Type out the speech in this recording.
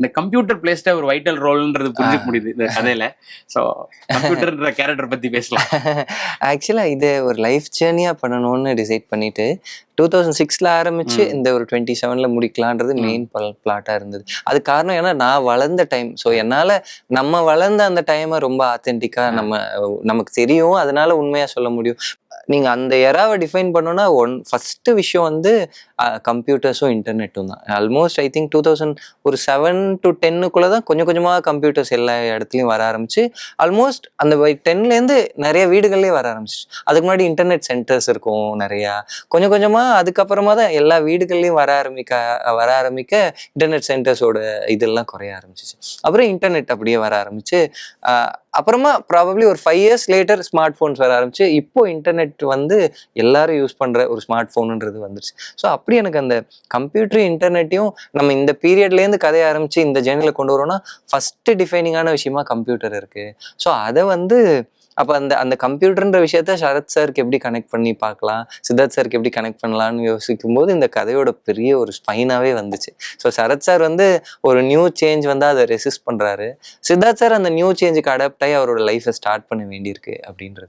இந்த கம்ப்யூட்டர் பிளேஸ்ட ஒரு வைட்டல் ரோல்ன்றது புரிஞ்சுக்க முடியுது இந்த கதையில. ஸோ கம்ப்யூட்டர்ன்ற கேரக்டர் பத்தி பேசலாம். ஆக்சுவலா இது ஒரு லைஃப் ஜேர்னியா பண்ணணும்னு டிசைட் பண்ணிட்டு 2006ல ஆரம்பிச்சு இந்த ஒரு 27ல முடிக்கலான்றது மெயின் பிளாட்டா இருந்தது. அது காரணம் ஏன்னா நான் வளர்ந்த டைம். ஸோ என்னால நம்ம வளர்ந்த அந்த டைமை ரொம்ப ஆத்தென்டிக்கா நமக்கு தெரியும், அதனால உண்மையா சொல்ல முடியும். நீங்க அந்த எராவை டிஃபைன் பண்ணோம்னா ஃபர்ஸ்ட் விஷயம் வந்து கம்ப்யூட்டர்ஸும் இன்டர்நெட்டும் தான். ஆல்மோஸ்ட் ஐ திங்க் 2007 to 10க்குள்ள தான் கொஞ்சம் கொஞ்சமா கம்ப்யூட்டர்ஸ் எல்லா இடத்துலையும் வர ஆரம்பிச்சு, ஆல்மோஸ்ட் அந்த 10லேருந்து நிறைய வீடுகள்லேயே வர ஆரம்பிச்சு. அதுக்கு முன்னாடி இன்டர்நெட் சென்டர்ஸ் இருக்கும் நிறையா. கொஞ்சம் கொஞ்சமா அதுக்கப்புறமா தான் எல்லா வீடுகள்லையும் வர ஆரம்பிக்க இன்டர்நெட் சென்டர்ஸோட இதெல்லாம் குறைய ஆரம்பிச்சிச்சு. அப்புறம் இன்டர்நெட் அப்படியே வர ஆரம்பிச்சு, அப்புறமா ப்ராபப்ளி ஒரு 5 years லேட்டர் ஸ்மார்ட் ஃபோன்ஸ் வர ஆரம்பிச்சு. இப்போ இன்டர்நெட் வந்து எல்லாரும் யூஸ் பண்ற ஒரு ஸ்மார்ட் ஃபோனுன்றது வந்துருச்சு. ஸோ அப்படி எனக்கு அந்த கம்ப்யூட்டரும் இன்டர்நெட்டையும் நம்ம இந்த பீரியட்லேருந்து கதைய ஆரம்பிச்சு இந்த ஜேர்னியில் கொண்டு வரோம்னா ஃபர்ஸ்ட் டிஃபைனிங்கான விஷயமா கம்ப்யூட்டர் இருக்கு. ஸோ அதை வந்து அப்போ அந்த கம்ப்யூட்டர்ன்ற விஷயத்த சரத் சாருக்கு எப்படி கனெக்ட் பண்ணி பார்க்கலாம், சித்தார்த் சாருக்கு எப்படி கனெக்ட் பண்ணலாம்னு யோசிக்கும் போது இந்த கதையோட பெரிய ஒரு ஸ்பைனாவே வந்துச்சு. ஸோ சரத் சார் வந்து ஒரு நியூ சேஞ்ச் வந்து அதை ரெசிஸ்ட் பண்றாரு. சித்தார்த் சார் அந்த நியூ சேஞ்சுக்கு அடாப்ட் ஆகி அவரோட லைஃப்பை ஸ்டார்ட் பண்ண வேண்டியிருக்கு அப்படின்றது.